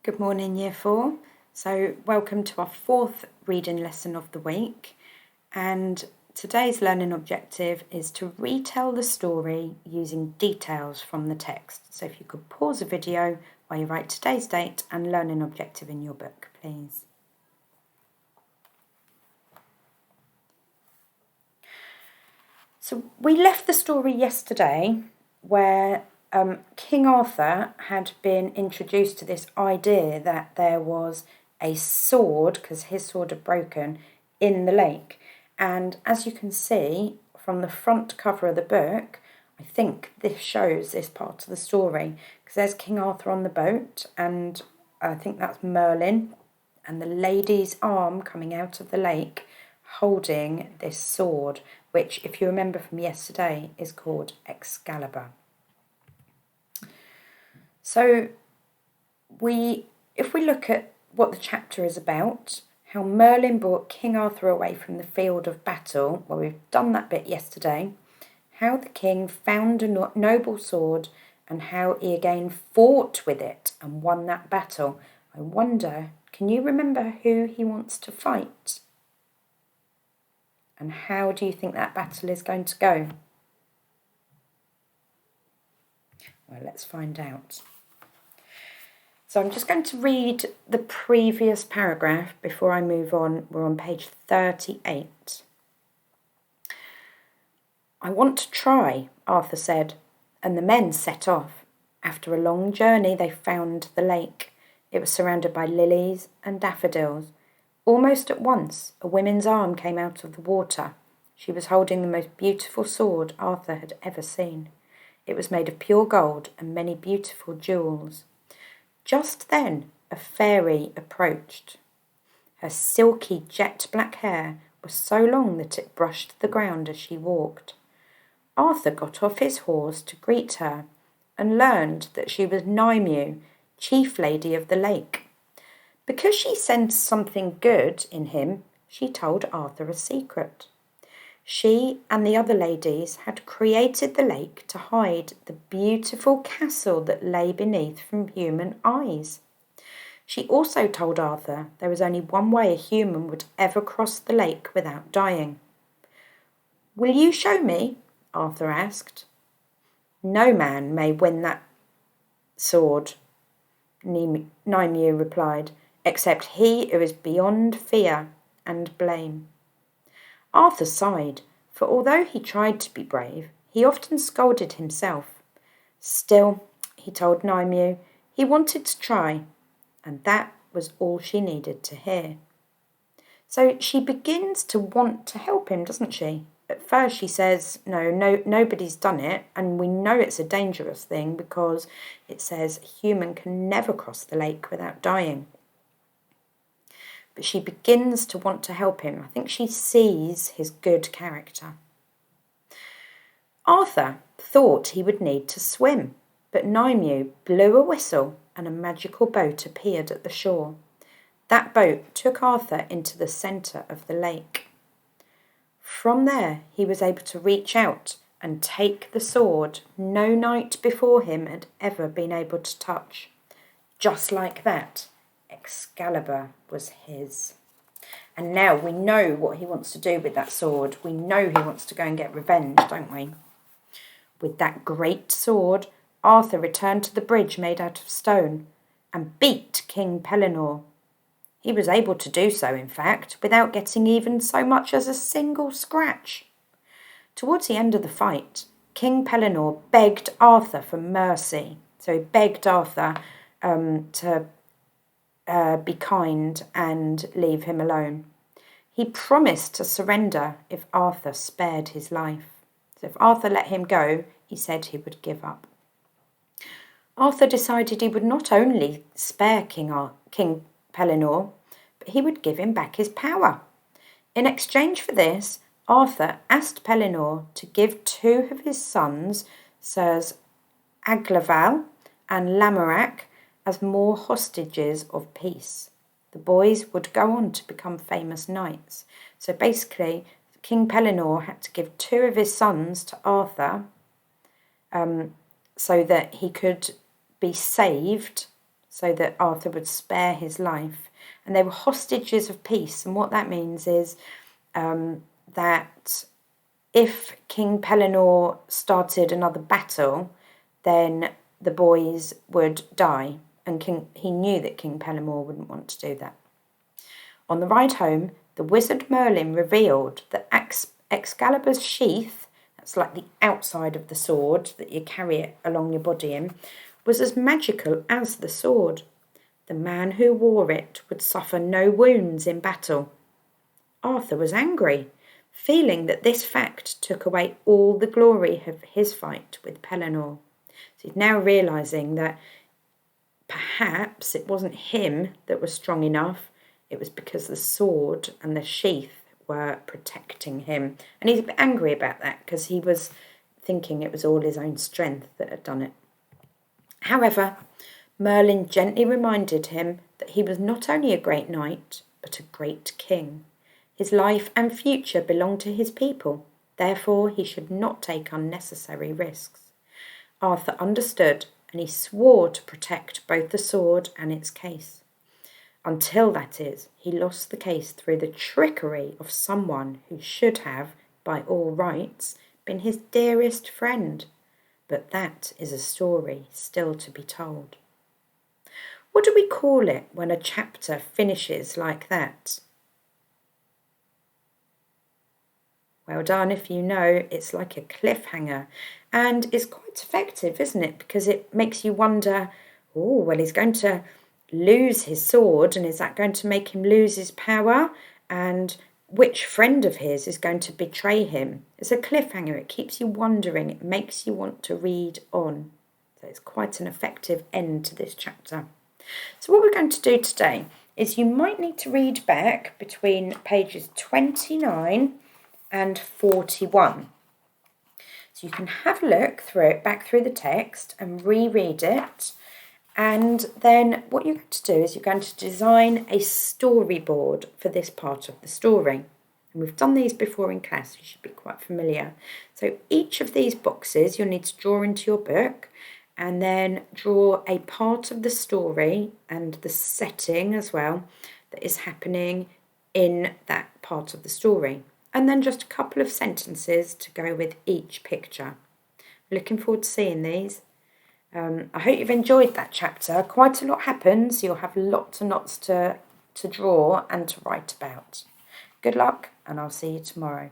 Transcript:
Good morning, Year 4. So, welcome to our fourth reading lesson of the week. And today's learning objective is to retell the story using details from the text. So, if you could pause the video while you write today's date and learning objective in your book, please. So, we left the story yesterday where King Arthur had been introduced to this idea that there was a sword, because his sword had broken, in the lake. And as you can see from the front cover of the book, I think this shows this part of the story, because there's King Arthur on the boat, and I think that's Merlin, and the lady's arm coming out of the lake holding this sword, which, if you remember from yesterday, is called Excalibur. So if we look at what the chapter is about, how Merlin brought King Arthur away from the field of battle, well, we've done that bit yesterday, how the king found a noble sword and how he again fought with it and won that battle. I wonder, can you remember who he wants to fight? And how do you think that battle is going to go? Well, let's find out. So I'm just going to read the previous paragraph before I move on. We're on page 38. I want to try, Arthur said, and the men set off. After a long journey, they found the lake. It was surrounded by lilies and daffodils. Almost at once, a woman's arm came out of the water. She was holding the most beautiful sword Arthur had ever seen. It was made of pure gold and many beautiful jewels. Just then, a fairy approached. Her silky jet black hair was so long that it brushed the ground as she walked. Arthur got off his horse to greet her and learned that she was Nymue, chief lady of the lake. Because she sensed something good in him, she told Arthur a secret. She and the other ladies had created the lake to hide the beautiful castle that lay beneath from human eyes. She also told Arthur there was only one way a human would ever cross the lake without dying. Will you show me? Arthur asked. No man may win that sword, Nymue replied, except he who is beyond fear and blame. Arthur sighed, for although he tried to be brave, he often scolded himself. Still, he told Nymue, he wanted to try, and that was all she needed to hear. So she begins to want to help him, doesn't she? At first she says, no, nobody's done it, and we know it's a dangerous thing because it says a human can never cross the lake without dying. But she begins to want to help him. I think she sees his good character. Arthur thought he would need to swim, but Nymue blew a whistle and a magical boat appeared at the shore. That boat took Arthur into the centre of the lake. From there he was able to reach out and take the sword no knight before him had ever been able to touch. Just like that, Excalibur was his. And now we know what he wants to do with that sword. We know he wants to go and get revenge, don't we? With that great sword, Arthur returned to the bridge made out of stone and beat King Pellinore. He was able to do so, in fact, without getting even so much as a single scratch. Towards the end of the fight, King Pellinore begged Arthur for mercy. So he begged Arthur to be kind and leave him alone. He promised to surrender if Arthur spared his life. So if Arthur let him go, he said he would give up. Arthur decided he would not only spare King Pellinore, but he would give him back his power. In exchange for this, Arthur asked Pellinore to give two of his sons, Sirs Aglaval and Lamorak, as more hostages of peace. The boys would go on to become famous knights. So basically, King Pellinore had to give two of his sons to Arthur so that he could be saved so that Arthur would spare his life. And they were hostages of peace. And what that means is that if King Pellinore started another battle, then the boys would die. And he knew that King Pellinore wouldn't want to do that. On the ride home, the wizard Merlin revealed that Excalibur's sheath, that's like the outside of the sword that you carry it along your body in, was as magical as the sword. The man who wore it would suffer no wounds in battle. Arthur was angry, feeling that this fact took away all the glory of his fight with Pellinore. So he's now realising that perhaps it wasn't him that was strong enough, it was because the sword and the sheath were protecting him. And he's a bit angry about that because he was thinking it was all his own strength that had done it. However, Merlin gently reminded him that he was not only a great knight, but a great king. His life and future belonged to his people, therefore he should not take unnecessary risks. Arthur understood, and he swore to protect both the sword and its case. Until, that is, he lost the case through the trickery of someone who should have, by all rights, been his dearest friend. But that is a story still to be told. What do we call it when a chapter finishes like that? Well done if you know. It's like a cliffhanger, and it's quite effective, isn't it? Because it makes you wonder, oh, well, he's going to lose his sword, and is that going to make him lose his power? And which friend of his is going to betray him? It's a cliffhanger. It keeps you wondering. It makes you want to read on. So it's quite an effective end to this chapter. So what we're going to do today is you might need to read back between pages 29 and 41. So you can have a look through it, back through the text, and reread it. And then what you're going to do is you're going to design a storyboard for this part of the story. And we've done these before in class, you should be quite familiar. So each of these boxes you'll need to draw into your book, and then draw a part of the story and the setting as well that is happening in that part of the story. And then just a couple of sentences to go with each picture. Looking forward to seeing these. I hope you've enjoyed that chapter. Quite a lot happens. You'll have lots and lots to draw and to write about. Good luck, and I'll see you tomorrow.